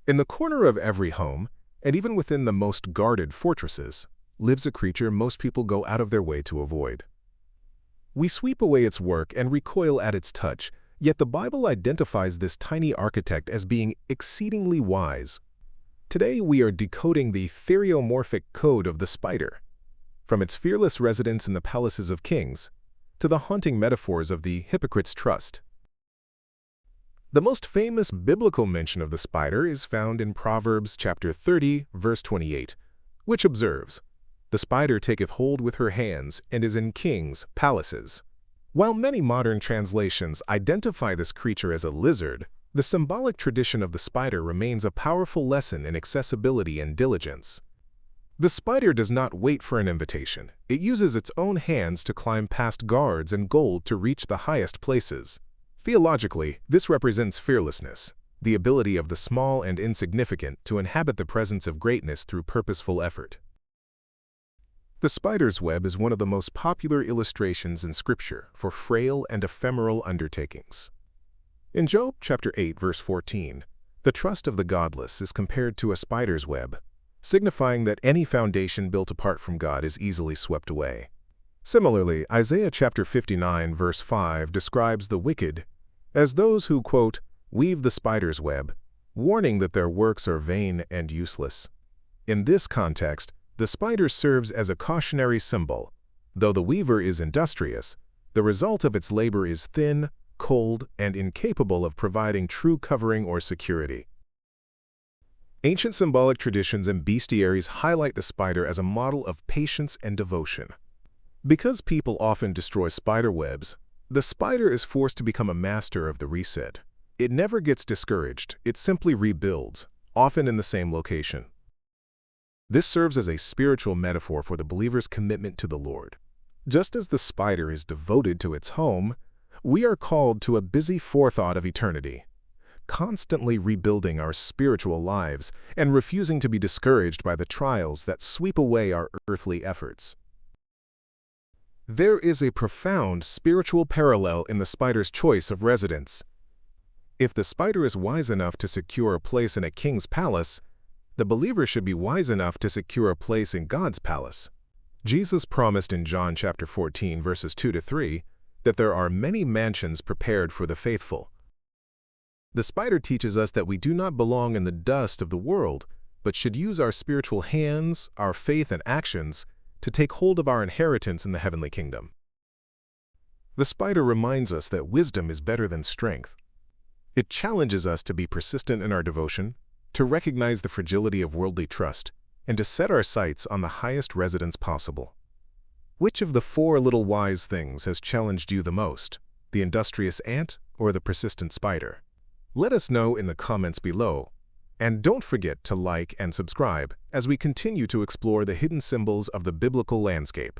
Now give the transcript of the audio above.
In the corner of every home, and even within the most guarded fortresses, lives a creature most people go out of their way to avoid. We sweep away its work and recoil at its touch, yet the Bible identifies this tiny architect as being exceedingly wise. Today we are decoding the Theriomorphic Code of the spider, from its fearless residence in the palaces of kings to the haunting metaphors of the hypocrite's trust. The most famous biblical mention of the spider is found in Proverbs chapter 30, verse 28, which observes, "The spider taketh hold with her hands and is in kings' palaces." While many modern translations identify this creature as a lizard, the symbolic tradition of the spider remains a powerful lesson in accessibility and diligence. The spider does not wait for an invitation. It uses its own hands to climb past guards and gold to reach the highest places. Theologically, this represents fearlessness, the ability of the small and insignificant to inhabit the presence of greatness through purposeful effort. The spider's web is one of the most popular illustrations in Scripture for frail and ephemeral undertakings. In Job chapter 8, verse 14, the trust of the godless is compared to a spider's web, signifying that any foundation built apart from God is easily swept away. Similarly, Isaiah chapter 59, verse 5 describes the wicked as those who, quote, weave the spider's web, warning that their works are vain and useless. In this context, the spider serves as a cautionary symbol. Though the weaver is industrious, the result of its labor is thin, cold, and incapable of providing true covering or security. Ancient symbolic traditions and bestiaries highlight the spider as a model of patience and devotion. Because people often destroy spider webs, the spider is forced to become a master of the reset. It never gets discouraged, it simply rebuilds, often in the same location. This serves as a spiritual metaphor for the believer's commitment to the Lord. Just as the spider is devoted to its home, we are called to a busy forethought of eternity, constantly rebuilding our spiritual lives and refusing to be discouraged by the trials that sweep away our earthly efforts. There is a profound spiritual parallel in the spider's choice of residence. If the spider is wise enough to secure a place in a king's palace, the believer should be wise enough to secure a place in God's palace. Jesus promised in John chapter 14, verses 2-3, that there are many mansions prepared for the faithful. The spider teaches us that we do not belong in the dust of the world, but should use our spiritual hands, our faith and actions, to take hold of our inheritance in the heavenly kingdom. The spider reminds us that wisdom is better than strength. It challenges us to be persistent in our devotion, to recognize the fragility of worldly trust, and to set our sights on the highest residence possible. Which of the four little wise things has challenged you the most, the industrious ant or the persistent spider? Let us know in the comments below, and don't forget to like and subscribe as we continue to explore the hidden symbols of the biblical landscape.